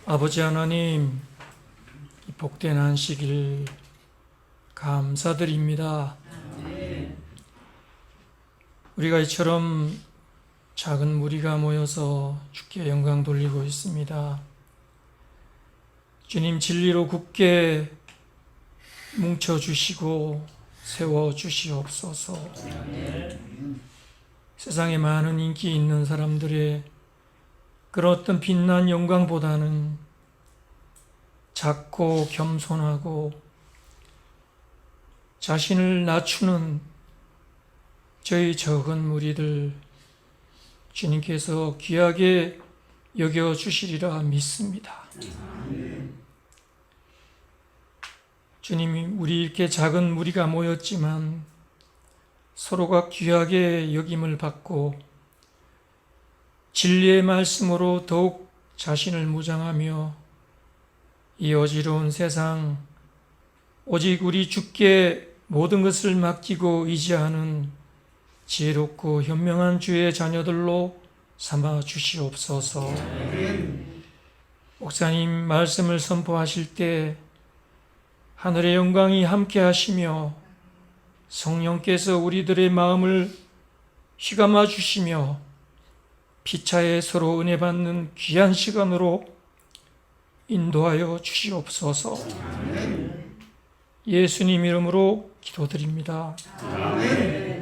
아버지 하나님, 이 복된 안식일 감사드립니다. 우리가 이처럼 작은 무리가 모여서 주께 영광 돌리고 있습니다. 주님, 진리로 굳게 뭉쳐주시고 세워주시옵소서. 세상에 많은 인기 있는 사람들의 그런 어떤 빛난 영광보다는 작고 겸손하고 자신을 낮추는 저희 적은 무리들 주님께서 귀하게 여겨주시리라 믿습니다. 주님이 우리 이렇게 작은 무리가 모였지만 서로가 귀하게 여김을 받고 진리의 말씀으로 더욱 자신을 무장하며 이 어지러운 세상 오직 우리 주께 모든 것을 맡기고 의지하는 지혜롭고 현명한 주의 자녀들로 삼아 주시옵소서. 목사님 말씀을 선포하실 때 하늘의 영광이 함께 하시며 성령께서 우리들의 마음을 휘감아 주시며 피차에 서로 은혜 받는 귀한 시간으로 인도하여 주시옵소서. 예수님 이름으로 기도드립니다. 아멘.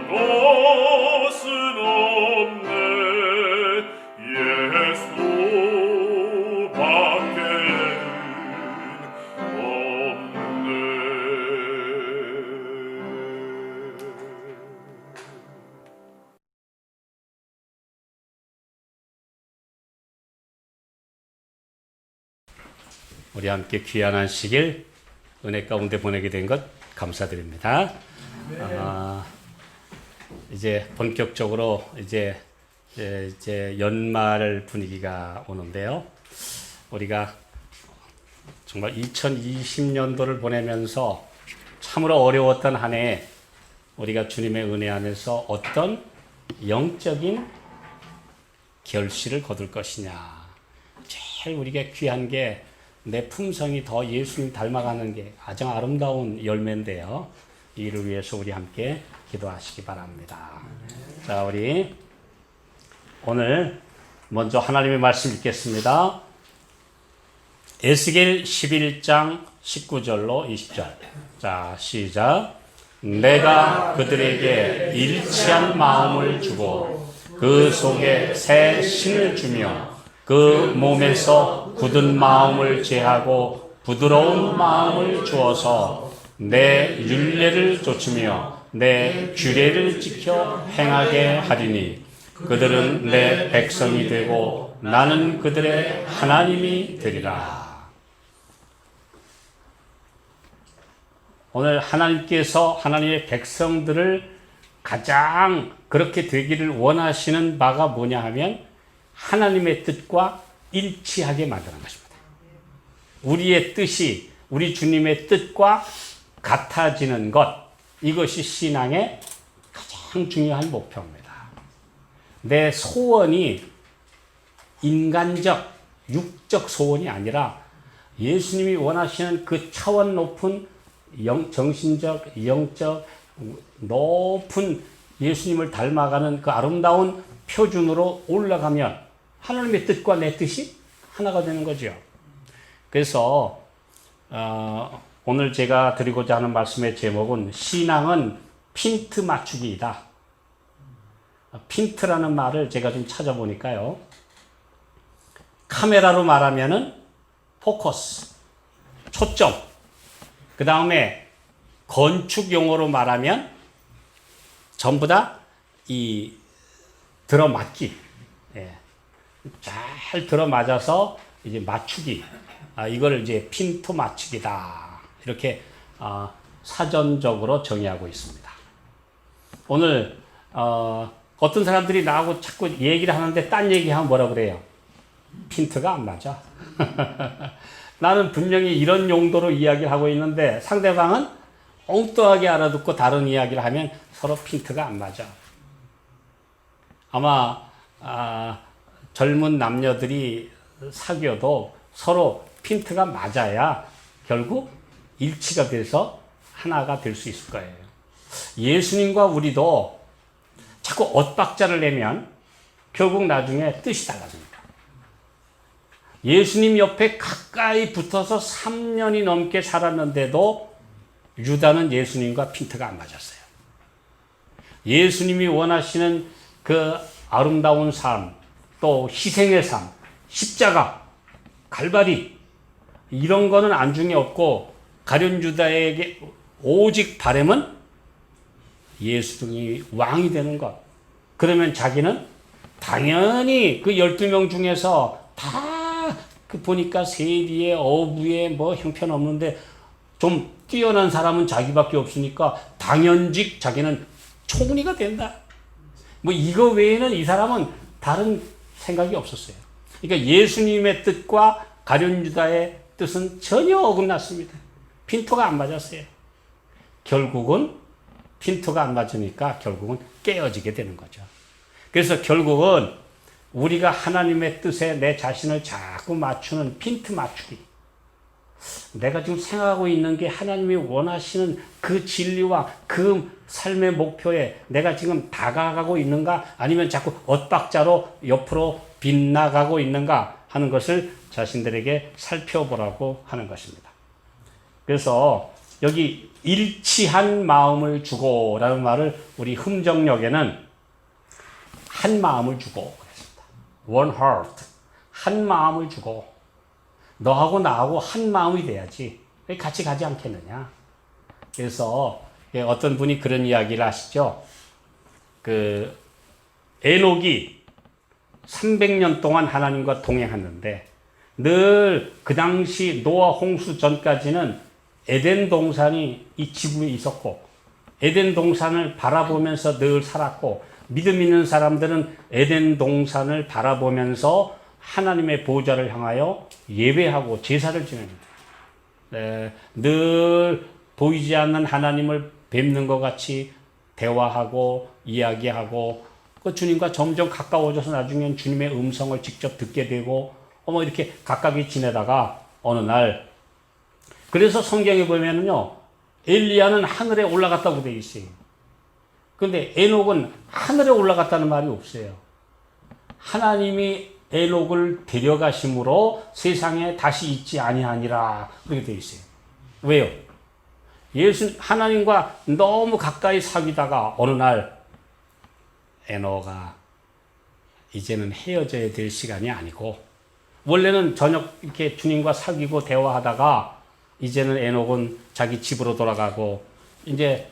것은 없네 우리 함께 귀한 시길 은혜 가운데 보내게 된 것 감사드립니다. 이제 본격적으로 이제 연말 분위기가 오는데요. 우리가 정말 2020년도를 보내면서 참으로 어려웠던 한 해 우리가 주님의 은혜 안에서 어떤 영적인 결실을 거둘 것이냐. 제일 우리가 귀한 게 내 품성이 더 예수님 닮아가는 게 가장 아름다운 열매인데요. 이를 위해서 우리 함께 기도하시기 바랍니다. 자, 우리 오늘 먼저 하나님의 말씀 읽겠습니다. 에스겔 11장 19절로 20절. 자, 시작. 내가 그들에게 일치한 마음을 주고 그 속에 새 신을 주며 그 몸에서 굳은 마음을 제하고 부드러운 마음을 주어서 내 율례를 좇으며 내 규례를 지켜 행하게 하리니 그들은 내 백성이 되고 나는 그들의 하나님이 되리라. 오늘 하나님께서 하나님의 백성들을 가장 그렇게 되기를 원하시는 바가 뭐냐 하면 하나님의 뜻과 일치하게 만드는 것입니다. 우리의 뜻이 우리 주님의 뜻과 같아지는 것, 이것이 신앙의 가장 중요한 목표입니다. 내 소원이 인간적, 육적 소원이 아니라 예수님이 원하시는 그 차원 높은 정신적, 영적, 높은 예수님을 닮아가는 그 아름다운 표준으로 올라가면 하나님의 뜻과 내 뜻이 하나가 되는 거죠. 그래서 오늘 제가 드리고자 하는 말씀의 제목은 신앙은 핀트 맞추기이다. 핀트라는 말을 제가 좀 찾아보니까요. 카메라로 말하면은 포커스, 초점. 그 다음에 건축 용어로 말하면 전부 다 이 들어맞기. 예. 잘 들어맞아서 이제 맞추기. 이걸 이제 핀트 맞추기다. 이렇게 사전적으로 정의하고 있습니다. 오늘 어떤 사람들이 나하고 자꾸 얘기를 하는데 딴 얘기하면 뭐라 그래요? 핀트가 안 맞아. 나는 분명히 이런 용도로 이야기를 하고 있는데 상대방은 엉뚱하게 알아듣고 다른 이야기를 하면 서로 핀트가 안 맞아. 아마 젊은 남녀들이 사귀어도 서로 핀트가 맞아야 결국 일치가 돼서 하나가 될 수 있을 거예요. 예수님과 우리도 자꾸 엇박자를 내면 결국 나중에 뜻이 달라집니다. 예수님 옆에 가까이 붙어서 3년이 넘게 살았는데도 유다는 예수님과 핀트가 안 맞았어요. 예수님이 원하시는 그 아름다운 삶, 또 희생의 삶, 십자가, 갈바리, 이런 거는 안중에 없고 가룟 유다에게 오직 바람은 예수님이 왕이 되는 것. 그러면 자기는 당연히 그 12명 중에서 다 그 보니까 세리에 어부에 뭐 형편없는데 좀 뛰어난 사람은 자기밖에 없으니까 당연직 자기는 총리가 된다. 뭐 이거 외에는 이 사람은 다른 생각이 없었어요. 그러니까 예수님의 뜻과 가룟 유다의 뜻은 전혀 어긋났습니다. 핀토가 안 맞았어요. 결국은 핀토가 안 맞으니까 결국은 깨어지게 되는 거죠. 그래서 결국은 우리가 하나님의 뜻에 내 자신을 자꾸 맞추는 핀트 맞추기. 내가 지금 생각하고 있는 게 하나님이 원하시는 그 진리와 그 삶의 목표에 내가 지금 다가가고 있는가 아니면 자꾸 엇박자로 옆으로 빗나가고 있는가 하는 것을 자신들에게 살펴보라고 하는 것입니다. 그래서 여기 일치한 마음을 주고라는 말을 우리 흠정역에는 한 마음을 주고 그랬습니다. One heart. 한 마음을 주고 너하고 나하고 한 마음이 돼야지 같이 가지 않겠느냐. 그래서 어떤 분이 그런 이야기를 하시죠. 그 에녹이 300년 동안 하나님과 동행했는데 늘 그 당시 노아 홍수 전까지는 에덴 동산이 이 지구에 있었고 에덴 동산을 바라보면서 늘 살았고 믿음 있는 사람들은 에덴 동산을 바라보면서 하나님의 보좌를 향하여 예배하고 제사를 지냅니다. 네, 늘 보이지 않는 하나님을 뵙는 것 같이 대화하고 이야기하고 그 주님과 점점 가까워져서 나중엔 주님의 음성을 직접 듣게 되고 이렇게 가깝게 지내다가 어느 날 그래서 성경에 보면은요 엘리야는 하늘에 올라갔다고 되어 있어요. 그런데 에녹은 하늘에 올라갔다는 말이 없어요. 하나님이 에녹을 데려가심으로 세상에 다시 있지 아니하니라 그렇게 되어 있어요. 왜요? 하나님과 너무 가까이 사귀다가 어느 날 에녹아 이제는 헤어져야 될 시간이 아니고 원래는 저녁 이렇게 주님과 사귀고 대화하다가 이제는 에녹은 자기 집으로 돌아가고 이제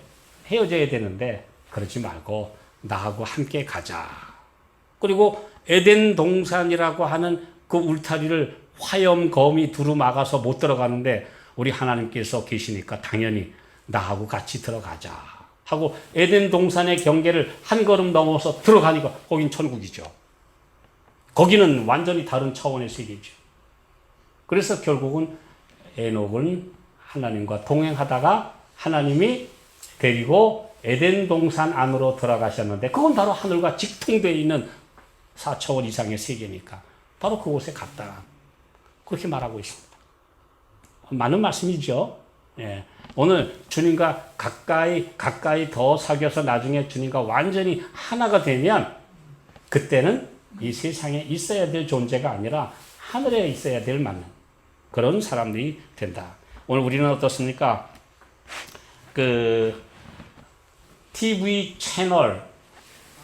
헤어져야 되는데 그러지 말고 나하고 함께 가자. 그리고 에덴 동산이라고 하는 그 울타리를 화염 검이 두루막아서 못 들어가는데 우리 하나님께서 계시니까 당연히 나하고 같이 들어가자 하고 에덴 동산의 경계를 한 걸음 넘어서 들어가니까 거긴 천국이죠. 거기는 완전히 다른 차원의 세계죠. 그래서 결국은 에녹은 하나님과 동행하다가 하나님이 데리고 에덴 동산 안으로 들어가셨는데 그건 바로 하늘과 직통되어 있는 4차원 이상의 세계니까 바로 그곳에 갔다. 그렇게 말하고 있습니다. 많은 말씀이죠. 예. 오늘 주님과 가까이 더 사귀어서 나중에 주님과 완전히 하나가 되면 그때는 이 세상에 있어야 될 존재가 아니라 하늘에 있어야 될 맞는 그런 사람들이 된다. 오늘 우리는 어떻습니까? 그 TV 채널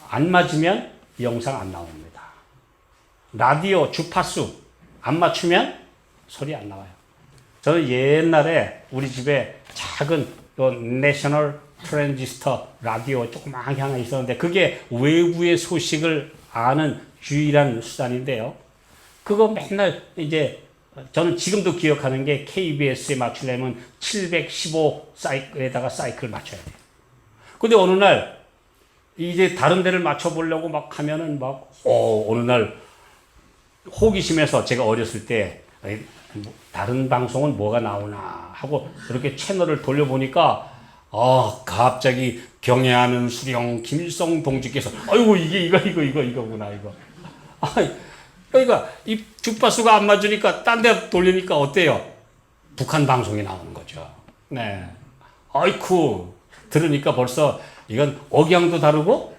안 맞으면 영상 안 나옵니다. 라디오 주파수 안 맞추면 소리 안 나와요. 저는 옛날에 우리 집에 작은 내셔널 트랜지스터 라디오 조그맣게 하나 있었는데 그게 외부의 소식을 아는 유일한 수단인데요. 그거 맨날 이제 저는 지금도 기억하는 게 KBS에 맞추려면 715 사이클에다가 사이클 맞춰야 돼요. 근데 어느 날 이제 다른 데를 맞춰보려고 막 하면은 어느 날 호기심에서 제가 어렸을 때 다른 방송은 뭐가 나오나 하고 이렇게 채널을 돌려보니까 갑자기 경애하는 수령 김일성 동지께서 아이고 이거구나 이거. 그러니까 이 주파수가 안 맞으니까 딴 데 돌리니까 어때요? 북한 방송이 나오는 거죠. 네. 아이쿠 들으니까 벌써 이건 억양도 다르고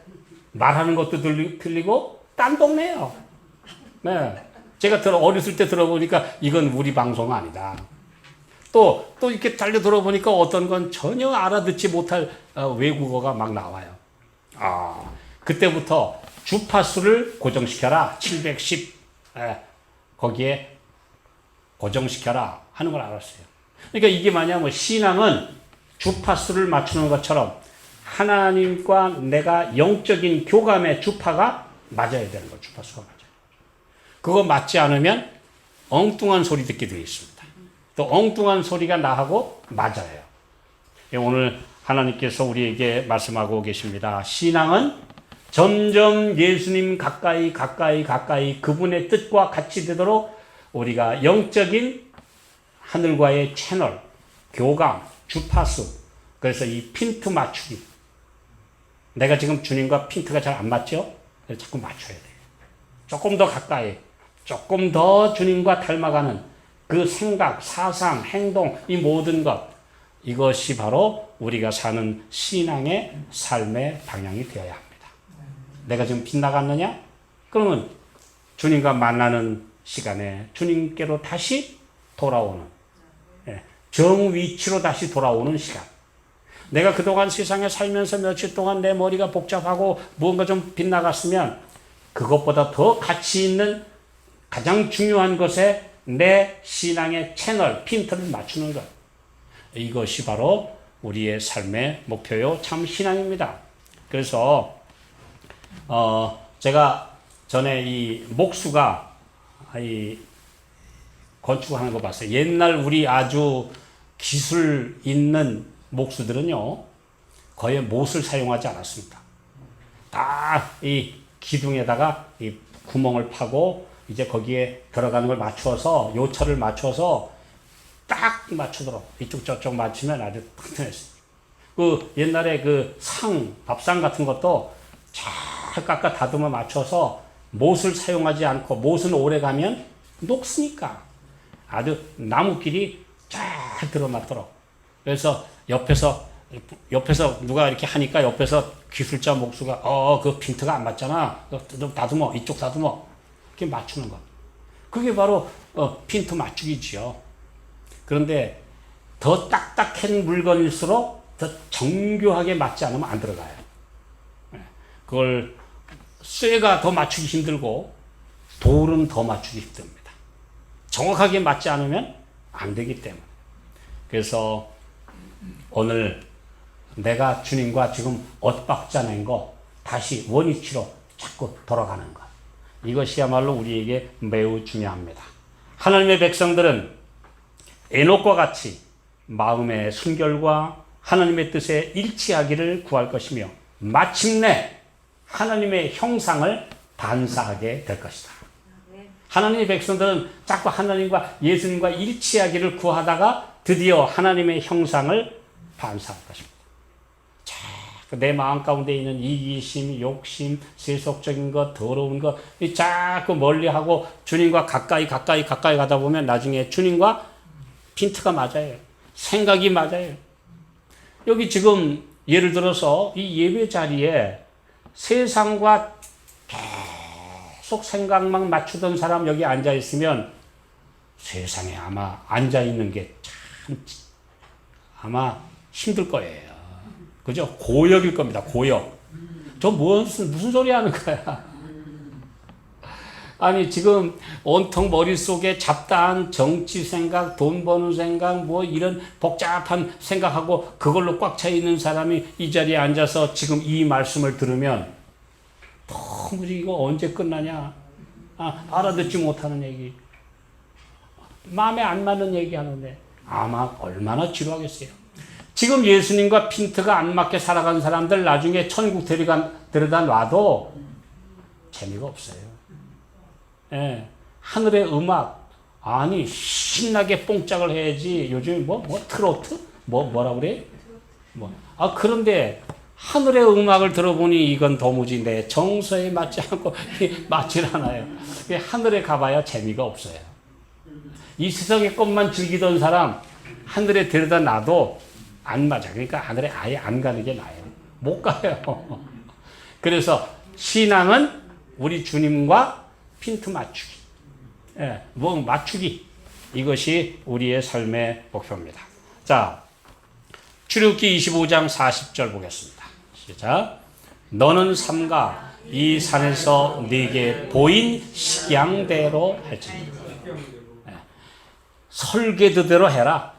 말하는 것도 틀리고 딴 동네예요. 네. 제가 어렸을 때 들어보니까 이건 우리 방송 아니다. 또 이렇게 달려 들어보니까 어떤 건 전혀 알아듣지 못할 외국어가 막 나와요. 그때부터 주파수를 고정시켜라. 710 거기에 고정시켜라 하는 걸 알았어요. 그러니까 이게 뭐냐면 신앙은 주파수를 맞추는 것처럼 하나님과 내가 영적인 교감의 주파가 맞아야 되는 거예요. 주파수가 맞아요. 그거 맞지 않으면 엉뚱한 소리 듣게 되어 있습니다. 또 엉뚱한 소리가 나하고 맞아요. 오늘 하나님께서 우리에게 말씀하고 계십니다. 신앙은 점점 예수님 가까이 그분의 뜻과 같이 되도록 우리가 영적인 하늘과의 채널, 교감, 주파수, 그래서 이 핀트 맞추기. 내가 지금 주님과 핀트가 잘 안 맞죠? 그래서 자꾸 맞춰야 돼요. 조금 더 가까이, 조금 더 주님과 닮아가는 그 생각, 사상, 행동, 이 모든 것, 이것이 바로 우리가 사는 신앙의 삶의 방향이 되어야 합니다. 내가 지금 빗나갔느냐? 그러면 주님과 만나는 시간에 주님께로 다시 돌아오는 정위치로 다시 돌아오는 시간. 내가 그동안 세상에 살면서 며칠 동안 내 머리가 복잡하고 무언가 좀 빗나갔으면 그것보다 더 가치 있는 가장 중요한 것에 내 신앙의 채널, 핀트를 맞추는 것. 이것이 바로 우리의 삶의 목표요, 참 신앙입니다. 그래서 제가 전에 이 목수가 이 건축하는 거 봤어요. 옛날 우리 아주 기술 있는 목수들은요, 거의 못을 사용하지 않았습니다. 다 이 기둥에다가 이 구멍을 파고 이제 거기에 들어가는 걸 맞춰서, 요철을 맞춰서 딱 맞추도록 이쪽 저쪽 맞추면 아주 튼튼했어요. 그 옛날에 그 밥상 같은 것도 잘 깎아 다듬어 맞춰서 못을 사용하지 않고, 못은 오래 가면 녹으니까 아주 나무끼리 잘 들어맞도록. 그래서 옆에서 누가 이렇게 하니까 옆에서 기술자 목수가 그 핀트가 안 맞잖아. 좀 다듬어, 이쪽 다듬어. 이렇게 맞추는 것. 그게 바로 핀트 맞추기지요. 그런데 더 딱딱한 물건일수록 더 정교하게 맞지 않으면 안 들어가요. 그걸 쇠가 더 맞추기 힘들고 돌은 더 맞추기 힘듭니다. 정확하게 맞지 않으면 안 되기 때문에. 그래서 오늘 내가 주님과 지금 엇박자 낸 거 다시 원위치로 자꾸 돌아가는 것. 이것이야말로 우리에게 매우 중요합니다. 하나님의 백성들은 에녹과 같이 마음의 순결과 하나님의 뜻에 일치하기를 구할 것이며 마침내 하나님의 형상을 반사하게 될 것이다. 하나님의 백성들은 자꾸 하나님과 예수님과 일치하기를 구하다가 드디어 하나님의 형상을 반사할 것입니다. 자꾸 내 마음 가운데 있는 이기심, 욕심, 세속적인 것, 더러운 것 자꾸 멀리하고 주님과 가까이 가다 보면 나중에 주님과 핀트가 맞아요. 생각이 맞아요. 여기 지금 예를 들어서 이 예배 자리에 세상과 계속 생각만 맞추던 사람 여기 앉아 있으면 세상에 아마 앉아 있는 게 참 아마 힘들 거예요. 그죠? 고역일 겁니다. 고역. 저 무슨 소리 하는 거야? 아니 지금 온통 머릿속에 잡다한 정치 생각, 돈 버는 생각, 뭐 이런 복잡한 생각하고 그걸로 꽉 차 있는 사람이 이 자리에 앉아서 지금 이 말씀을 들으면 도무지 이거 언제 끝나냐? 알아듣지 못하는 얘기. 마음에 안 맞는 얘기 하는데 아마 얼마나 지루하겠어요. 지금 예수님과 핀트가 안 맞게 살아간 사람들 나중에 천국 데려다 놔도 재미가 없어요. 예, 하늘의 음악 아니 신나게 뽕짝을 해야지. 요즘 뭐 트로트 뭐라 그래? 그런데 하늘의 음악을 들어보니 이건 도무지 내 정서에 맞지 않고 맞질 않아요. 하늘에 가봐야 재미가 없어요. 이 세상의 것만 즐기던 사람 하늘에 데려다 놔도 안 맞아. 그러니까 하늘에 아예 안 가는 게 나아요. 못 가요. 그래서 신앙은 우리 주님과 핀트 맞추기. 예, 맞추기. 이것이 우리의 삶의 목표입니다. 자, 출애굽기 25장 40절 보겠습니다. 시작. 너는 삼가 이 산에서 네게 보인 식양대로 할지니라. 설계도대로 해라.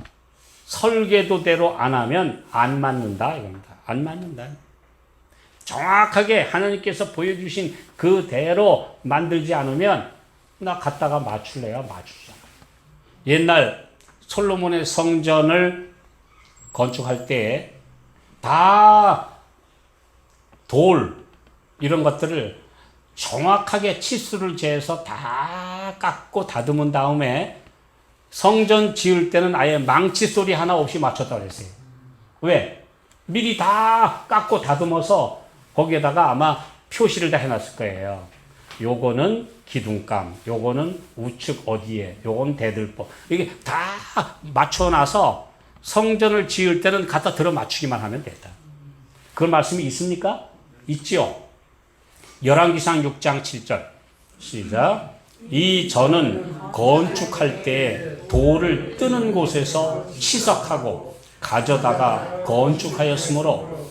설계도대로 안 하면 안 맞는다 이겁니다. 안 맞는다. 정확하게 하나님께서 보여주신 그대로 만들지 않으면 나 갖다가 맞출래야 맞추잖아. 옛날 솔로몬의 성전을 건축할 때 다 돌 이런 것들을 정확하게 치수를 재서 다 깎고 다듬은 다음에 성전 지을 때는 아예 망치 소리 하나 없이 맞췄다고 그랬어요. 왜? 미리 다 깎고 다듬어서 거기에다가 아마 표시를 다 해놨을 거예요. 요거는 기둥감, 요거는 우측 어디에, 요건 대들보. 이게 다 맞춰놔서 성전을 지을 때는 갖다 들어 맞추기만 하면 됐다. 그런 말씀이 있습니까? 있죠. 열왕기상 6장 7절 시작. 이 전은 건축할 때 돌을 뜨는 곳에서 치석하고 가져다가 건축하였으므로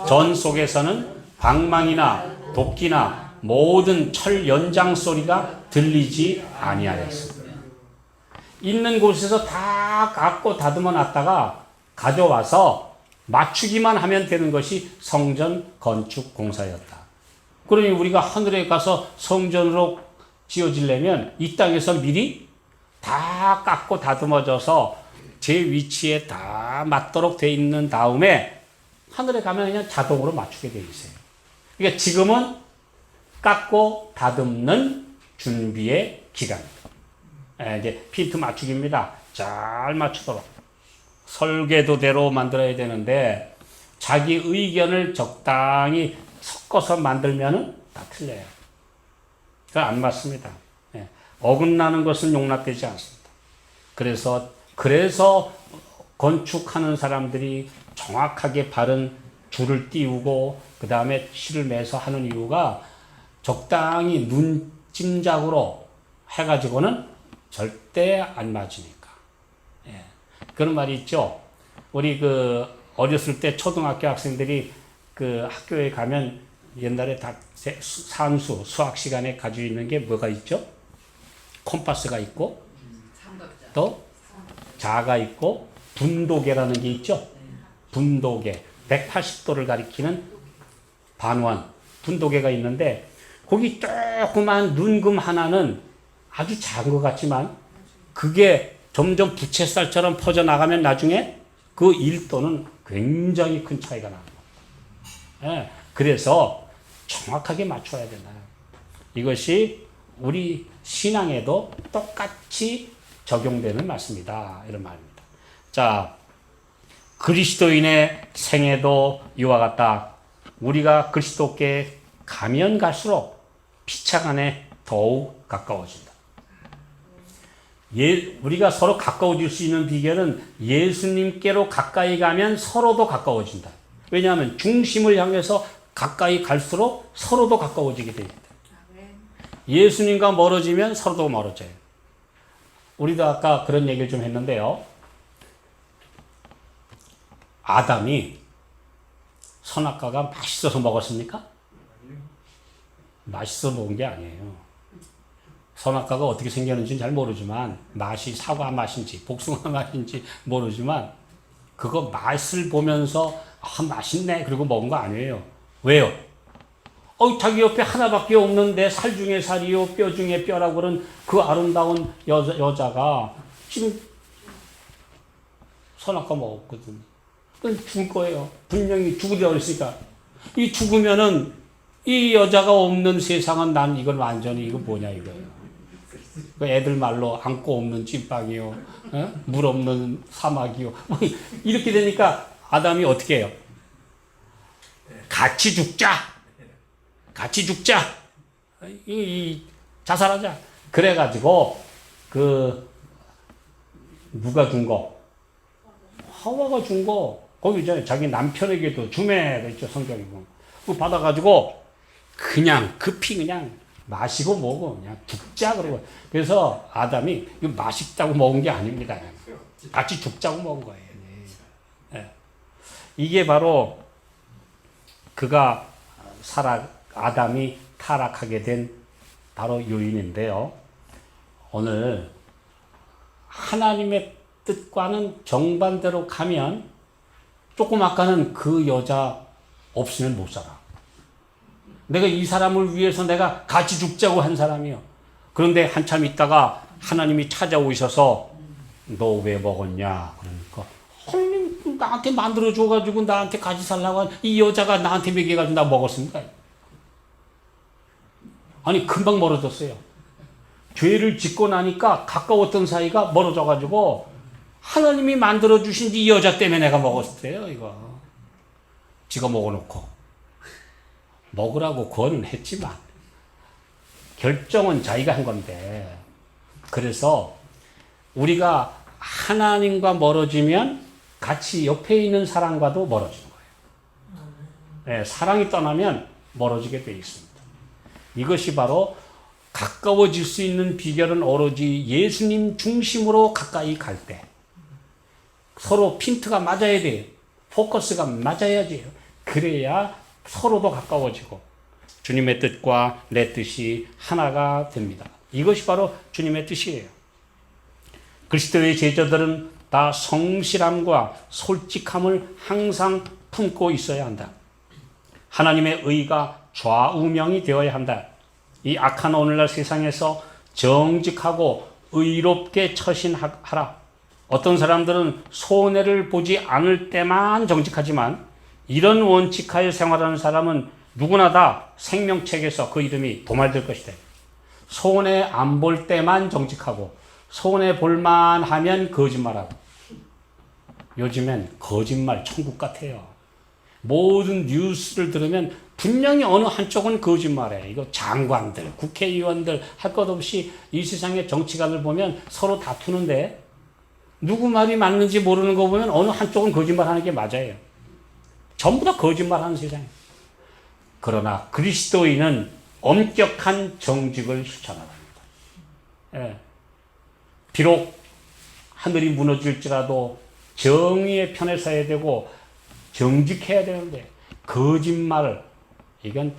전 속에서는 방망이나 도끼나 모든 철 연장 소리가 들리지 아니하였습니다. 있는 곳에서 다 깎고 다듬어 놨다가 가져와서 맞추기만 하면 되는 것이 성전 건축 공사였다. 그러니 우리가 하늘에 가서 성전으로 지어지려면 이 땅에서 미리 다 깎고 다듬어져서 제 위치에 다 맞도록 돼 있는 다음에 하늘에 가면 그냥 자동으로 맞추게 돼 있어요. 그러니까 지금은 깎고 다듬는 준비의 기간입니다. 이제 핀트 맞추기입니다. 잘 맞추도록. 설계도대로 만들어야 되는데 자기 의견을 적당히 섞어서 만들면은 다 틀려요. 그건 안 맞습니다. 어긋나는 것은 용납되지 않습니다. 그래서 건축하는 사람들이 정확하게 바른 줄을 띄우고 그 다음에 실을 매서 하는 이유가 적당히 눈짐작으로 해가지고는 절대 안 맞으니까. 그런 말이 있죠. 우리 어렸을 때 초등학교 학생들이 학교에 가면 옛날에 다 산수, 수학 시간에 가지고 있는 게 뭐가 있죠? 콤파스가 있고, 또 자가 있고, 분도계라는 게 있죠? 분도계. 180도를 가리키는 반원, 분도계가 있는데, 거기 조그만 눈금 하나는 아주 작은 것 같지만, 그게 점점 부채살처럼 퍼져나가면 나중에 그 1도는 굉장히 큰 차이가 납니다. 그래서 정확하게 맞춰야 된다. 이것이 우리 신앙에도 똑같이 적용되는 말씀이다. 이런 말입니다. 자, 그리스도인의 생애도 이와 같다. 우리가 그리스도께 가면 갈수록 피차간에 더욱 가까워진다. 우리가 서로 가까워질 수 있는 비결은 예수님께로 가까이 가면 서로도 가까워진다. 왜냐하면 중심을 향해서 가까이 갈수록 서로도 가까워지게 됩니다. 예수님과 멀어지면 서로도 멀어져요. 우리도 아까 그런 얘기를 좀 했는데요. 아담이 선악과가 맛있어서 먹었습니까? 맛있어서 먹은 게 아니에요. 선악과가 어떻게 생겼는지는 잘 모르지만 맛이 사과 맛인지 복숭아 맛인지 모르지만 그거 맛을 보면서 맛있네 그리고 먹은 거 아니에요. 왜요? 자기 옆에 하나밖에 없는데 살 중에 살이요 뼈 중에 뼈라고 그런 그 아름다운 여자가 지금 선악과 먹었거든. 그건 죽을 거예요. 분명히 죽으려고 했으니까. 이 죽으면은 이 여자가 없는 세상은 난 이걸 완전히 이거 뭐냐 이거예요. 그 애들 말로 안고 없는 찐빵이요, 물 없는 사막이요. 이렇게 되니까 아담이 어떻게 해요? 같이 죽자. 같이 죽자. 자살하자. 그래가지고 누가 준 거? 하와가 준 거. 거기 있잖아요. 자기 남편에게도 주매가 있죠 성경에 보면. 그거 받아가지고 그냥 급히 그냥 마시고 먹어. 그냥 죽자 그러고. 그래서 아담이 이거 맛있다고 먹은 게 아닙니다. 같이 죽자고 먹은 거예요. 네. 이게 바로 아담이 타락하게 된 바로 요인인데요. 오늘 하나님의 뜻과는 정반대로 가면 조금 아까는 그 여자 없으면 못 살아. 내가 이 사람을 위해서 내가 같이 죽자고 한 사람이요. 그런데 한참 있다가 하나님이 찾아오셔서 너 왜 먹었냐? 그러니까 하나님 나한테 만들어줘가지고 나한테 같이 살라고 한 이 여자가 나한테 먹여가지고 나 먹었습니까? 아니 금방 멀어졌어요. 죄를 짓고 나니까 가까웠던 사이가 멀어져가지고 하나님이 만들어주신 이 여자 때문에 내가 먹었어요. 이거 지가 먹어놓고 먹으라고 권은 했지만 결정은 자기가 한 건데, 그래서 우리가 하나님과 멀어지면 같이 옆에 있는 사람과도 멀어지는 거예요. 네, 사랑이 떠나면 멀어지게 돼 있습니다. 이것이 바로 가까워질 수 있는 비결은 오로지 예수님 중심으로 가까이 갈 때. 서로 핀트가 맞아야 돼요. 포커스가 맞아야지. 그래야 서로도 가까워지고 주님의 뜻과 내 뜻이 하나가 됩니다. 이것이 바로 주님의 뜻이에요. 그리스도의 제자들은 다 성실함과 솔직함을 항상 품고 있어야 한다. 하나님의 의가 좌우명이 되어야 한다. 이 악한 오늘날 세상에서 정직하고 의롭게 처신하라. 어떤 사람들은 손해를 보지 않을 때만 정직하지만 이런 원칙하에 생활하는 사람은 누구나 다 생명책에서 그 이름이 도말될 것이다. 손해 안 볼 때만 정직하고 손해 볼만 하면 거짓말하고. 요즘엔 거짓말 천국 같아요. 모든 뉴스를 들으면 분명히 어느 한쪽은 거짓말해. 이거 장관들, 국회의원들 할 것 없이 이 세상의 정치가들 보면 서로 다투는데 누구 말이 맞는지 모르는 거 보면 어느 한쪽은 거짓말하는 게 맞아요. 전부 다 거짓말하는 세상이에요. 그러나 그리스도인은 엄격한 정직을 실천합니다. 예. 비록 하늘이 무너질지라도 정의의 편에 서야 되고 정직해야 되는데 거짓말을 이건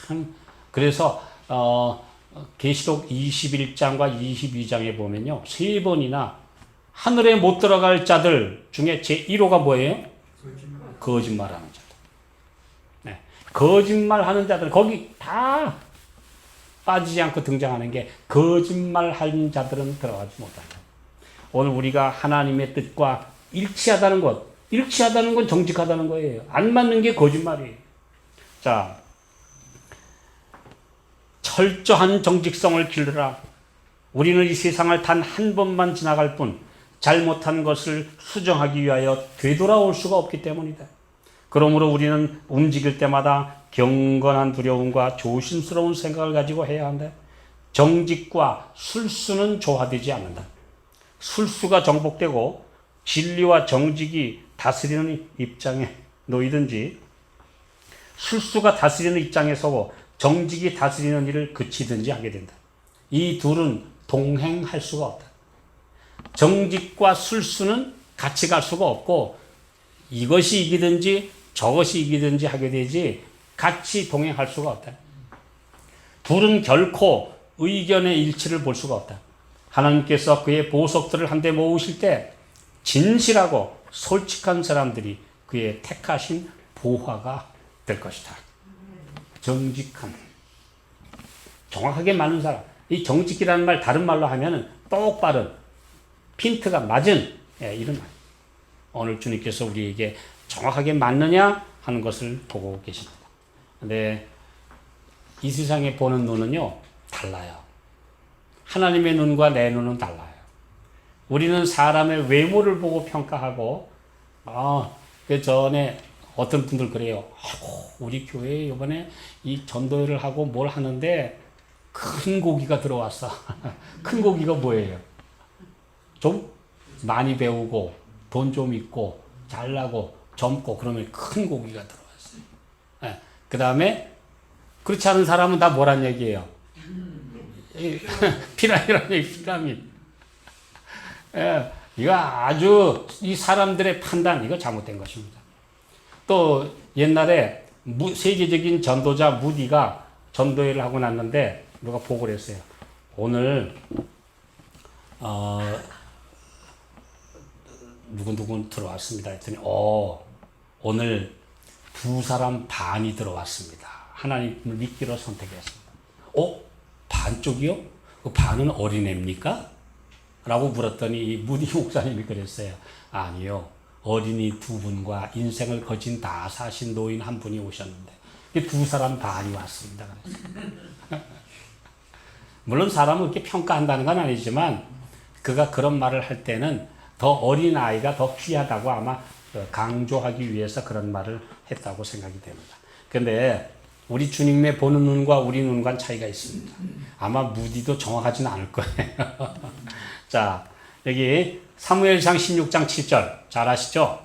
참 그래서 계시록 21장과 22장에 보면요 3번이나 하늘에 못 들어갈 자들 중에 제1호가 뭐예요? 거짓말하는 자들. 네. 거짓말하는 자들 거기 다 빠지지 않고 등장하는 게 거짓말하는 자들은 들어가지 못한다. 오늘 우리가 하나님의 뜻과 일치하다는 것, 일치하다는 건 정직하다는 거예요. 안 맞는 게 거짓말이에요. 자, 철저한 정직성을 기르라. 우리는 이 세상을 단 한 번만 지나갈 뿐 잘못한 것을 수정하기 위하여 되돌아올 수가 없기 때문이다. 그러므로 우리는 움직일 때마다 경건한 두려움과 조심스러운 생각을 가지고 해야 한다. 정직과 술수는 조화되지 않는다. 술수가 정복되고 진리와 정직이 다스리는 입장에 놓이든지 술수가 다스리는 입장에 서고 정직이 다스리는 일을 그치든지 하게 된다. 이 둘은 동행할 수가 없다. 정직과 술수는 같이 갈 수가 없고 이것이 이기든지 저것이 이기든지 하게 되지 같이 동행할 수가 없다. 둘은 결코 의견의 일치를 볼 수가 없다. 하나님께서 그의 보석들을 한데 모으실 때 진실하고 솔직한 사람들이 그의 택하신 보화가 될 것이다. 정직함. 정확하게 맞는 사람. 이 정직이라는 말 다른 말로 하면은 똑바른 핀트가 맞은 이런 말. 오늘 주님께서 우리에게 정확하게 맞느냐 하는 것을 보고 계십니다. 근데 이 세상에 보는 눈은요 달라요. 하나님의 눈과 내 눈은 달라요. 우리는 사람의 외모를 보고 평가하고 그 전에 어떤 분들 그래요. 우리 교회에 이번에 이 전도회를 하고 뭘 하는데 큰 고기가 들어왔어. 큰 고기가 뭐예요? 좀 많이 배우고 돈 좀 있고 잘나고 젊고 그러면 큰 고기가 들어왔어요. 그 다음에 그렇지 않은 사람은 다 뭐란 얘기예요? 피라미드란 얘기, 피라미드. 이거 아주 이 사람들의 판단 이거 잘못된 것입니다. 또 옛날에 세계적인 전도자 무디가 전도회를 하고 났는데 누가 보고를 했어요. 오늘 누구 들어왔습니다. 했더니 오늘 2사람 반이 들어왔습니다. 하나님을 믿기로 선택했습니다. 반쪽이요? 그 반은 어린애입니까? 라고 물었더니 이 무디 목사님이 그랬어요. 아니요. 어린이 2분과 인생을 거진 다 사신 노인 1분이 오셨는데 2사람 반이 왔습니다. 물론 사람을 이렇게 평가한다는 건 아니지만 그가 그런 말을 할 때는 더 어린 아이가 더 귀하다고 아마 강조하기 위해서 그런 말을 했다고 생각이 됩니다. 근데 우리 주님의 보는 눈과 우리 눈과는 차이가 있습니다. 아마 무디도 정확하지는 않을 거예요. 자, 여기 사무엘상 16장 7절 잘 아시죠?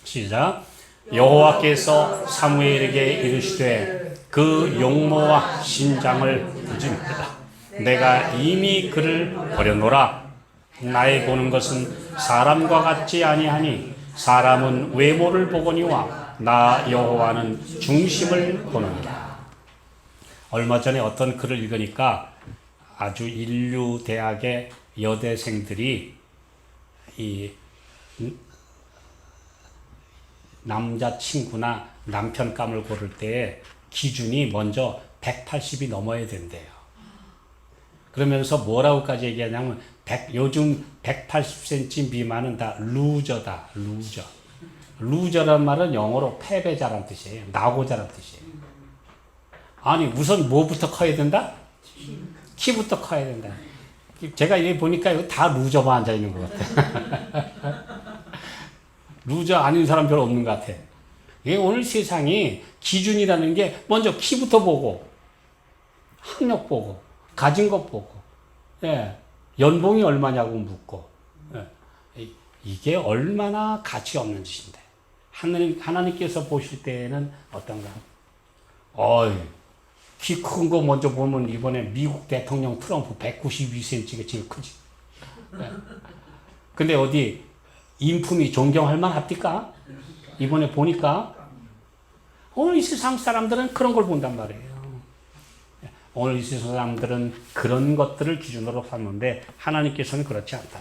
시작. 여호와께서 사무엘에게 이르시되 그 용모와 신장을 부집니다. 내가 이미 그를 버려노라. 나의 보는 것은 사람과 같지 아니하니 사람은 외모를 보거니와 나 여호와는 중심을 보느니라. 얼마 전에 어떤 글을 읽으니까 아주 인류 대학의 여대생들이 이 남자친구나 남편감을 고를 때 기준이 먼저 180이 넘어야 된대요. 그러면서 뭐라고까지 얘기하냐면 요즘 180cm 미만은 다 루저다. 루저. 루저란 말은 영어로 패배자란 뜻이에요. 낙오자란 뜻이에요. 아니 우선 뭐부터 커야 된다? 키부터 커야 된다. 제가 이게 보니까 이거 다 루저만 앉아 있는 것 같아. 루저 아닌 사람 별로 없는 것 같아. 이게 오늘 세상이 기준이라는 게 먼저 키부터 보고, 학력 보고, 가진 것 보고, 예, 연봉이 얼마냐고 묻고, 예, 이게 얼마나 가치 없는 짓인데. 하나님께서 보실 때에는 어떤가? 키 큰 거 먼저 보면 이번에 미국 대통령 트럼프 192cm가 제일 크지. 예. 근데 어디 인품이 존경할 만합니까? 이번에 보니까 오늘 이 세상 사람들은 그런 걸 본단 말이에요. 오늘 이 세상 사람들은 그런 것들을 기준으로 삼는데 하나님께서는 그렇지 않다.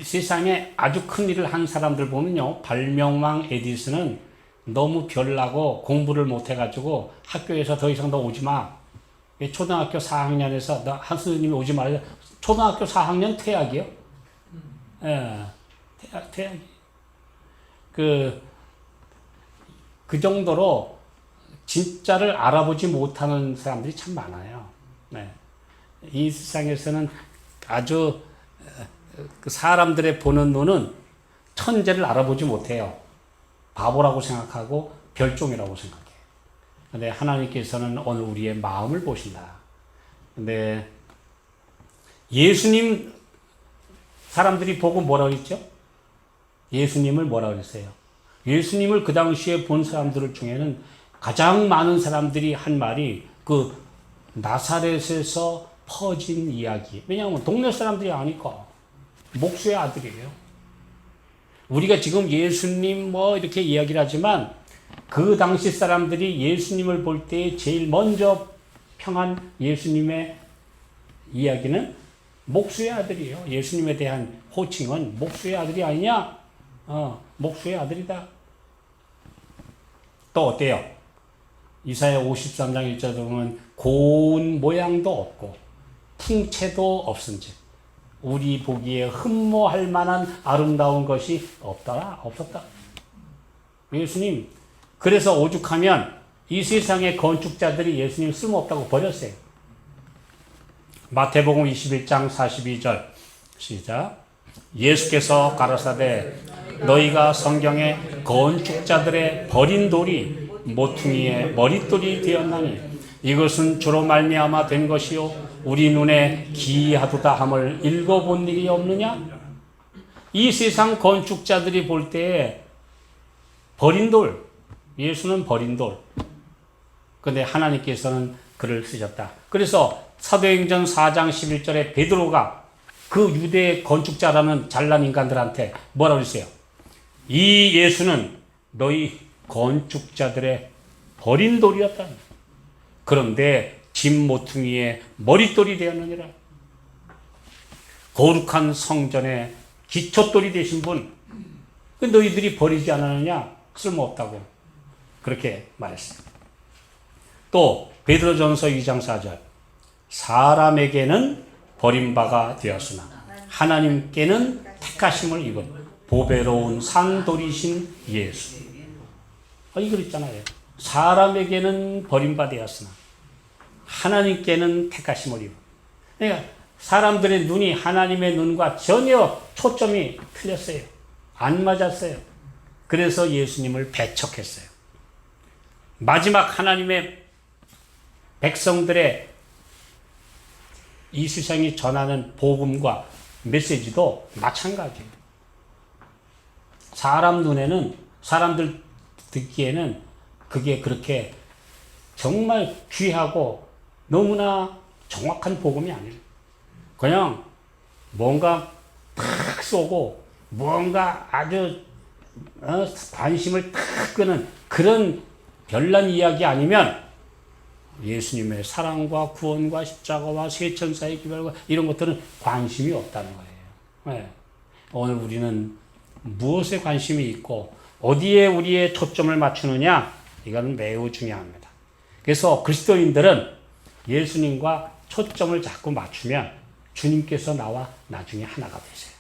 세상에 아주 큰 일을 한 사람들 보면요, 발명왕 에디슨은 너무 별나고 공부를 못해가지고 학교에서 더 이상 너 오지 마. 초등학교 4학년에서 너 한 스님이 오지 말아요. 초등학교 4학년 퇴학이요. 예, 퇴학이. 그 정도로 진짜를 알아보지 못하는 사람들이 참 많아요. 네. 이 세상에서는 아주 사람들의 보는 눈은 천재를 알아보지 못해요. 바보라고 생각하고 별종이라고 생각해요. 근데 하나님께서는 오늘 우리의 마음을 보신다. 근데 예수님 사람들이 보고 뭐라고 했죠? 예수님을 뭐라고 그랬어요? 예수님을 그 당시에 본 사람들 중에는 가장 많은 사람들이 한 말이 그 나사렛에서 퍼진 이야기. 왜냐하면 동네 사람들이 아니까. 목수의 아들이에요. 우리가 지금 예수님 뭐 이렇게 이야기를 하지만 그 당시 사람들이 예수님을 볼 때 제일 먼저 평한 예수님의 이야기는 목수의 아들이에요. 예수님에 대한 호칭은 목수의 아들이 아니냐? 목수의 아들이다. 또 어때요? 이사야 53장 1절에 보면 고운 모양도 없고 풍채도 없은즉 우리 보기에 흠모할 만한 아름다운 것이 없었다. 예수님, 그래서 오죽하면 이 세상의 건축자들이 예수님 쓸모없다고 버렸어요. 마태복음 21장 42절 시작. 예수께서 가라사대 너희가 성경에 건축자들의 버린 돌이 모퉁이의 머릿돌이 되었나니 이것은 주로 말미암아 된 것이요 우리 눈에 기이하도다 함을 읽어본 일이 없느냐? 이 세상 건축자들이 볼 때에 버린 돌, 예수는 버린 돌. 근데 하나님께서는 그를 쓰셨다. 그래서 사도행전 4장 11절에 베드로가 그 유대 건축자라는 잘난 인간들한테 뭐라고 그랬어요? 이 예수는 너희 건축자들의 버린 돌이었다. 그런데 집 모퉁이의 머릿돌이 되었느니라. 거룩한 성전의 기초돌이 되신 분, 너희들이 버리지 않았느냐? 쓸모없다고 그렇게 말했어요. 또 베드로전서 2장 4절 사람에게는 버림바가 되었으나 하나님께는 택하심을 입은 보배로운 산돌이신 예수. 이거 있잖아요. 사람에게는 버림바 되었으나 하나님께는 택하심을 입은. 그러니까 사람들의 눈이 하나님의 눈과 전혀 초점이 틀렸어요. 안 맞았어요. 그래서 예수님을 배척했어요. 마지막 하나님의 백성들의 이 세상이 전하는 복음과 메시지도 마찬가지예요. 사람 눈에는, 사람들 듣기에는 그게 그렇게 정말 귀하고 너무나 정확한 복음이 아니에요. 그냥 뭔가 탁 쏘고 뭔가 아주 관심을 탁 끄는 그런 별난 이야기 아니면 예수님의 사랑과 구원과 십자가와 세천사의 기별과 이런 것들은 관심이 없다는 거예요. 네. 오늘 우리는 무엇에 관심이 있고 어디에 우리의 초점을 맞추느냐, 이건 매우 중요합니다. 그래서 그리스도인들은 예수님과 초점을 자꾸 맞추면 주님께서 나와 나중에 하나가 되세요.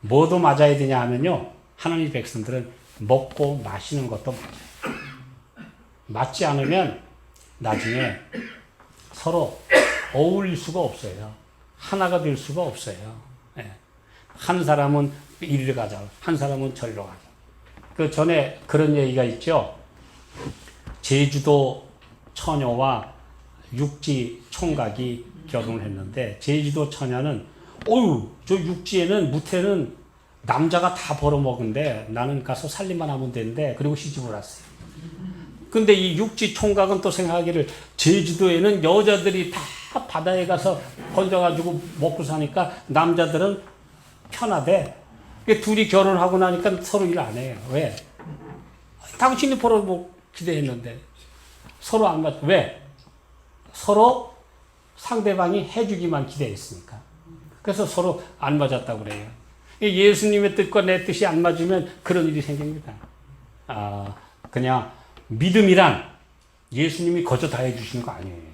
뭐도 맞아야 되냐 하면요, 하나님의 백성들은 먹고 마시는 것도 맞아요. 맞지 않으면 나중에 서로 어울릴 수가 없어요. 하나가 될 수가 없어요. 예. 한 사람은 이리로 가자, 한 사람은 저리로 가자. 그 전에 그런 얘기가 있죠. 제주도 처녀와 육지 총각이 결혼을 했는데, 제주도 처녀는 저 육지에는 무태는 남자가 다 벌어먹은데 나는 가서 살림만 하면 되는데, 그리고 시집을 왔어요. 근데 이 육지 총각은 또 생각하기를, 제주도에는 여자들이 다 바다에 가서 건져가지고 먹고 사니까 남자들은 편하대. 둘이 결혼하고 나니까 서로 일 안 해요. 왜? 당신이 벌어먹 기대했는데 서로 안 맞. 왜? 서로 상대방이 해주기만 기대했으니까. 그래서 서로 안 맞았다고 그래요. 예수님의 뜻과 내 뜻이 안 맞으면 그런 일이 생깁니다. 그냥 믿음이란 예수님이 거저 다 해주시는 거 아니에요.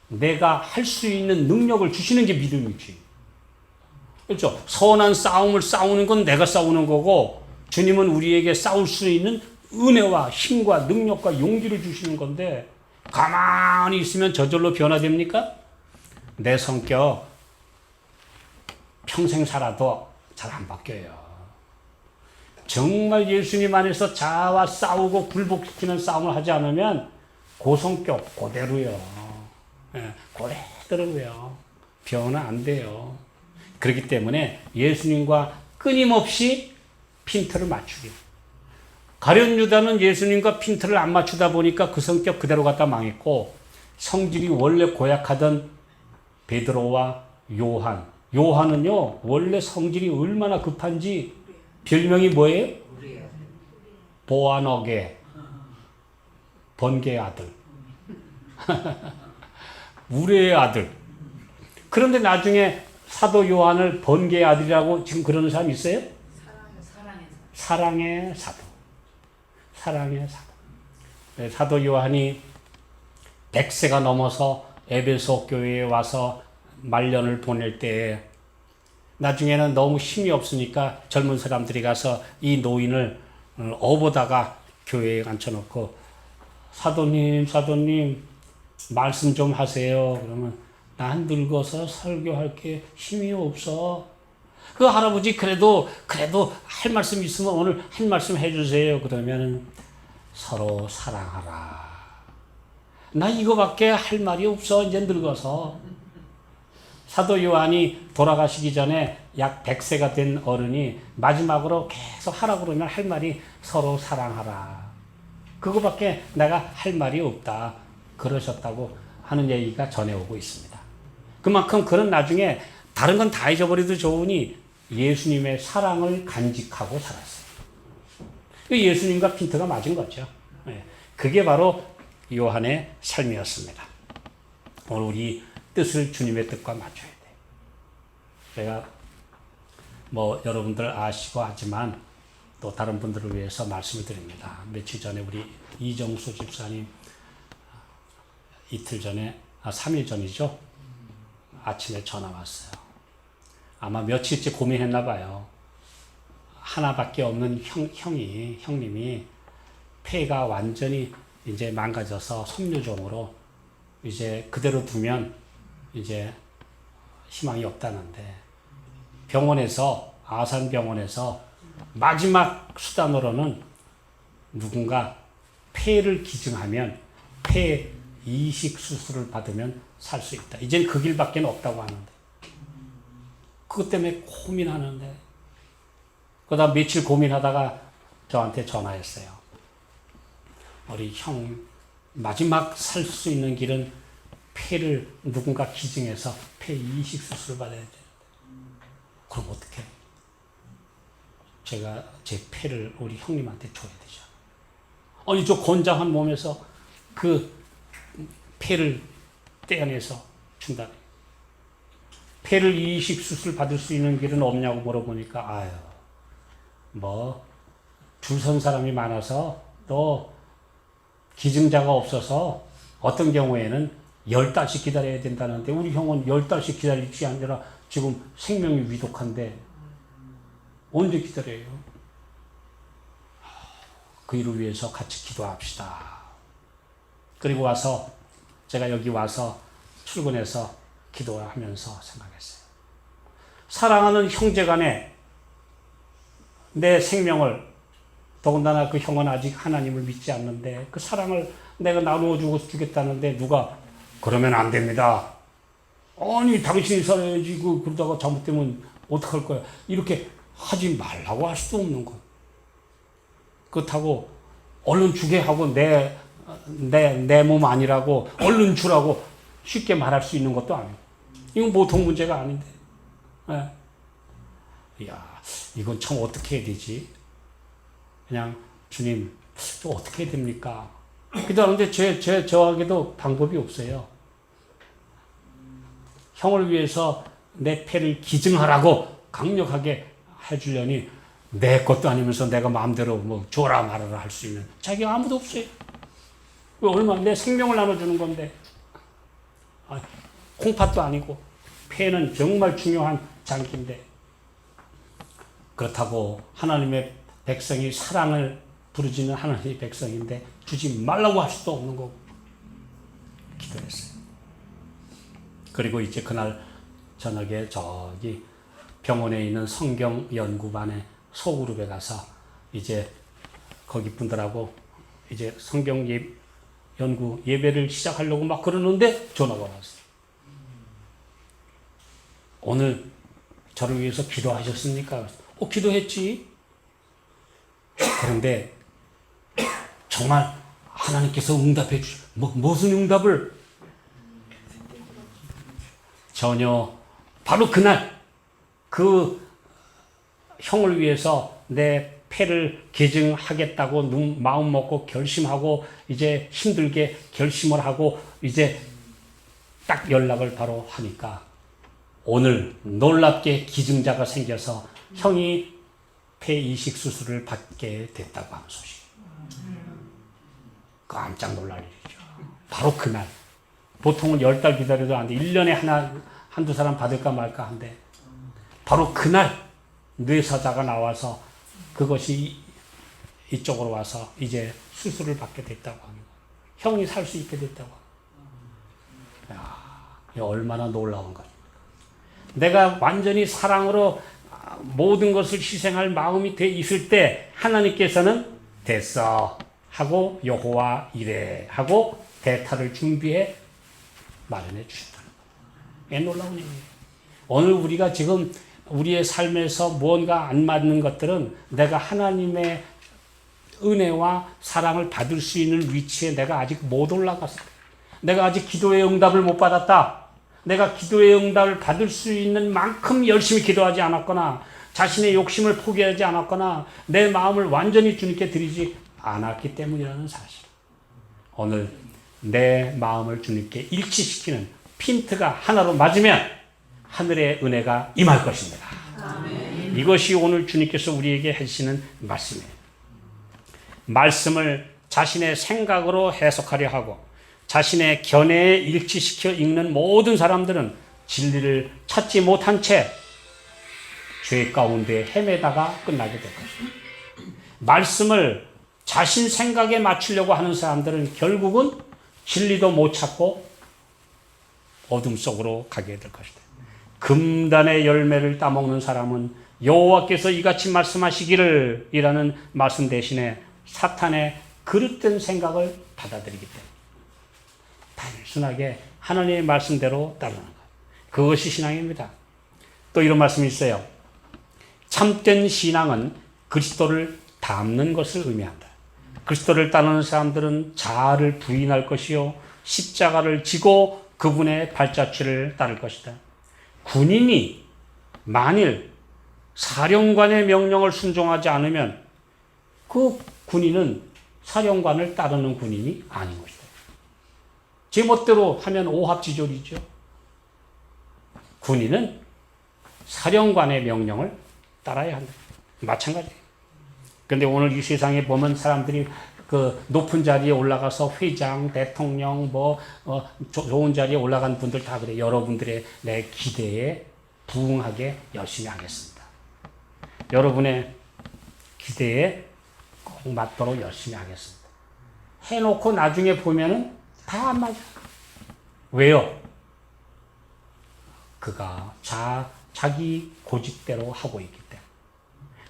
내가 할 수 있는 능력을 주시는 게 믿음이지. 그렇죠? 선한 싸움을 싸우는 건 내가 싸우는 거고, 주님은 우리에게 싸울 수 있는 은혜와 힘과 능력과 용기를 주시는 건데, 가만히 있으면 저절로 변화됩니까? 내 성격 평생 살아도 잘 안 바뀌어요. 정말 예수님 안에서 자아와 싸우고 굴복시키는 싸움을 하지 않으면 그 성격 그대로요. 예, 그대로요. 변화 안 돼요. 그렇기 때문에 예수님과 끊임없이 핀트를 맞추기. 가룟 유다는 예수님과 핀트를 안 맞추다 보니까 그 성격 그대로 갖다 망했고, 성질이 원래 고약하던 베드로와 요한은요, 원래 성질이 얼마나 급한지 별명이 뭐예요? 보아너게, 번개의 아들. 우레의 아들. 그런데 나중에 사도 요한을 번개의 아들이라고 지금 그러는 사람 있어요? 사랑의 사도. 사랑의 사도. 네, 사도 요한이 100세가 넘어서 에베소 교회에 와서 말년을 보낼 때에, 나중에는 너무 힘이 없으니까 젊은 사람들이 가서 이 노인을 업어다가 교회에 앉혀놓고, 사도님 말씀 좀 하세요. 그러면 난 늙어서 설교할 게 힘이 없어. 그 할아버지 그래도 할 말씀 있으면 오늘 한 말씀 해주세요. 그러면 서로 사랑하라. 나 이거밖에 할 말이 없어. 이제 늙어서. 사도 요한이 돌아가시기 전에 약 100세가 된 어른이 마지막으로 계속 하라고 그러면 할 말이 서로 사랑하라. 그거밖에 내가 할 말이 없다. 그러셨다고 하는 얘기가 전해오고 있습니다. 그만큼 그는 나중에 다른 건 다 잊어버려도 좋으니 예수님의 사랑을 간직하고 살았어요. 예수님과 핀트가 맞은 거죠. 그게 바로 요한의 삶이었습니다. 오늘 우리 뜻을 주님의 뜻과 맞춰야 돼요. 제가 여러분들 아시고 하지만 또 다른 분들을 위해서 말씀을 드립니다. 며칠 전에 우리 이정수 집사님, 이틀 전에, 3일 전이죠. 아침에 전화 왔어요. 아마 며칠째 고민했나 봐요. 하나밖에 없는 형님이 폐가 완전히 이제 망가져서 섬유종으로 이제 그대로 두면 이제 희망이 없다는데, 병원에서, 아산병원에서 마지막 수단으로는 누군가 폐를 기증하면 폐 이식 수술을 받으면 살 수 있다. 이젠 그 길밖에 없다고 하는데, 그것 때문에 고민하는데, 그러다 며칠 고민하다가 저한테 전화했어요. 우리 마지막 살 수 있는 길은 폐를 누군가 기증해서 폐 이식 수술을 받아야 돼요. 그럼 어떻게? 제가 제 폐를 우리 형님한테 줘야 되죠. 아니 저 건장한 몸에서 그 폐를 떼어내서 준다네. 폐를 이식 수술 받을 수 있는 길은 없냐고 물어보니까 아유 뭐 줄 선 사람이 많아서 또 기증자가 없어서 어떤 경우에는 10달씩 기다려야 된다는데 우리 형은 10달씩 기다릴 게 아니라 지금 생명이 위독한데 언제 기다려요? 그 일을 위해서 같이 기도합시다. 그리고 와서 제가 여기 와서 출근해서 기도하면서 생각했어요. 사랑하는 형제간에 내 생명을, 더군다나 그 형은 아직 하나님을 믿지 않는데 그 사랑을 내가 나누어 주겠다는데 누가 그러면 안 됩니다. 아니 당신이 살아야지 그러다가 잘못되면 어떡할 거야. 이렇게 하지 말라고 할 수도 없는 거. 그렇다고 얼른 주게 하고 내 몸 아니라고 얼른 주라고 쉽게 말할 수 있는 것도 아니고 이건 보통 문제가 아닌데. 네. 이야 이건 참 어떻게 해야 되지? 그냥 주님 좀 어떻게 해야 됩니까? 기도하는데 저에게도 방법이 없어요. 형을 위해서 내 폐를 기증하라고 강력하게 해주려니 내 것도 아니면서 내가 마음대로 뭐 줘라 말아라 할 수 있는 자기가 아무도 없어요. 얼마나 내 생명을 나눠주는 건데. 콩팥도 아니고 폐는 정말 중요한 장기인데 그렇다고 하나님의 백성이 사랑을 부르짖는 하나님의 백성인데 주지 말라고 할 수도 없는 거고 기도했어요. 그리고 이제 그날 저녁에 저기 병원에 있는 성경 연구반의 소그룹에 가서 이제 거기 분들하고 이제 성경 연구 예배를 시작하려고 막 그러는데 전화가 왔어요. 오늘 저를 위해서 기도하셨습니까? 기도했지. 그런데 정말 하나님께서 응답해 주시. 무슨 응답을? 전혀 바로 그날 그 형을 위해서 내 폐를 개증하겠다고 마음 먹고 결심하고 이제 힘들게 결심을 하고 이제 딱 연락을 바로 하니까 오늘 놀랍게 기증자가 생겨서 형이 폐 이식 수술을 받게 됐다고 하는 소식. 깜짝 놀랄 일이죠. 바로 그날. 보통은 10달 기다려도 안 돼. 1년에 한두 사람 받을까 말까 한데 바로 그날 뇌사자가 나와서 그것이 이쪽으로 와서 이제 수술을 받게 됐다고 합니다. 형이 살 수 있게 됐다고 합니다. 이야, 얼마나 놀라운 것. 내가 완전히 사랑으로 모든 것을 희생할 마음이 돼 있을 때 하나님께서는 됐어 하고 여호와 이래 하고 대타를 준비해 마련해 주셨다는 거예요. 놀라운 일이에요. 오늘 우리가 지금 우리의 삶에서 무언가 안 맞는 것들은 내가 하나님의 은혜와 사랑을 받을 수 있는 위치에 내가 아직 못 올라갔어. 내가 아직 기도의 응답을 못 받았다. 내가 기도의 응답을 받을 수 있는 만큼 열심히 기도하지 않았거나 자신의 욕심을 포기하지 않았거나 내 마음을 완전히 주님께 드리지 않았기 때문이라는 사실. 오늘 내 마음을 주님께 일치시키는 핀트가 하나로 맞으면 하늘의 은혜가 임할 것입니다. 아멘. 이것이 오늘 주님께서 우리에게 하시는 말씀이에요. 말씀을 자신의 생각으로 해석하려 하고 자신의 견해에 일치시켜 읽는 모든 사람들은 진리를 찾지 못한 채 죄 가운데 헤매다가 끝나게 될 것입니다. 말씀을 자신 생각에 맞추려고 하는 사람들은 결국은 진리도 못 찾고 어둠 속으로 가게 될 것이다. 금단의 열매를 따먹는 사람은 여호와께서 이같이 말씀하시기를 이라는 말씀 대신에 사탄의 그릇된 생각을 받아들이기 때문에 단순하게 하나님의 말씀대로 따르는 것. 그것이 신앙입니다. 또 이런 말씀이 있어요. 참된 신앙은 그리스도를 닮는 것을 의미한다. 그리스도를 따르는 사람들은 자아를 부인할 것이요 십자가를 지고 그분의 발자취를 따를 것이다. 군인이 만일 사령관의 명령을 순종하지 않으면 그 군인은 사령관을 따르는 군인이 아닌 것이다. 제멋대로 하면 오합지졸이죠. 군인은 사령관의 명령을 따라야 한다. 마찬가지예요. 그런데 오늘 이 세상에 보면 사람들이 그 높은 자리에 올라가서 회장, 대통령, 좋은 자리에 올라간 분들 다 그래. 여러분들의 내 기대에 부응하게 열심히 하겠습니다. 여러분의 기대에 꼭 맞도록 열심히 하겠습니다. 해놓고 나중에 보면은 다 안 맞아. 왜요? 그가 자기 고집대로 하고 있기 때문에.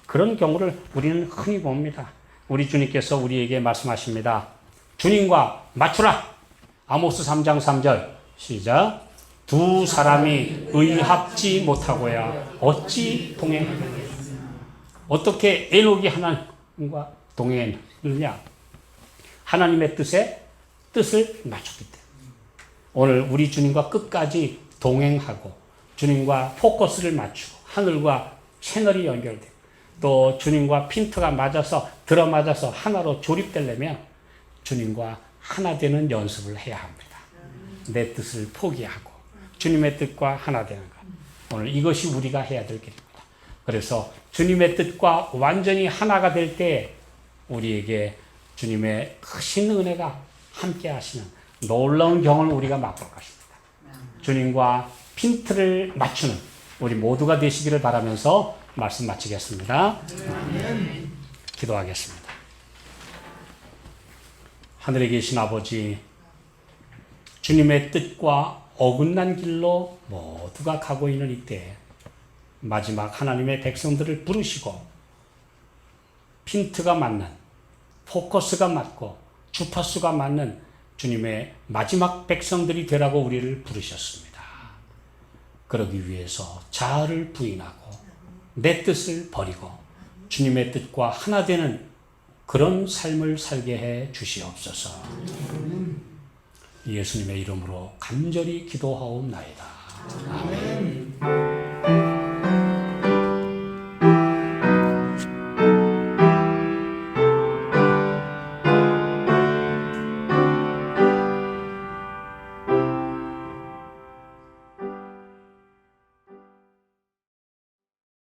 그런 경우를 우리는 흔히 봅니다. 우리 주님께서 우리에게 말씀하십니다. 주님과 맞추라. 아모스 3장 3절 시작. 두 사람이 의합지 못하고야 어찌 동행하느냐. 어떻게 에녹이 하나님과 동행했느냐. 하나님의 뜻을 맞췄기 때문에. 오늘 우리 주님과 끝까지 동행하고 주님과 포커스를 맞추고 하늘과 채널이 연결돼 또 주님과 핀트가 맞아서 들어맞아서 하나로 조립되려면 주님과 하나 되는 연습을 해야 합니다. 내 뜻을 포기하고 주님의 뜻과 하나 되는 것. 오늘 이것이 우리가 해야 될 길입니다. 그래서 주님의 뜻과 완전히 하나가 될 때 우리에게 주님의 크신 은혜가 함께 하시는 놀라운 경험을 우리가 맛볼 것입니다. 주님과 핀트를 맞추는 우리 모두가 되시기를 바라면서 말씀 마치겠습니다. 기도하겠습니다. 하늘에 계신 아버지, 주님의 뜻과 어긋난 길로 모두가 가고 있는 이때 마지막 하나님의 백성들을 부르시고 핀트가 맞는, 포커스가 맞고 주파수가 맞는 주님의 마지막 백성들이 되라고 우리를 부르셨습니다. 그러기 위해서 자아를 부인하고 내 뜻을 버리고 주님의 뜻과 하나 되는 그런 삶을 살게 해 주시옵소서. 예수님의 이름으로 간절히 기도하옵나이다. 아멘.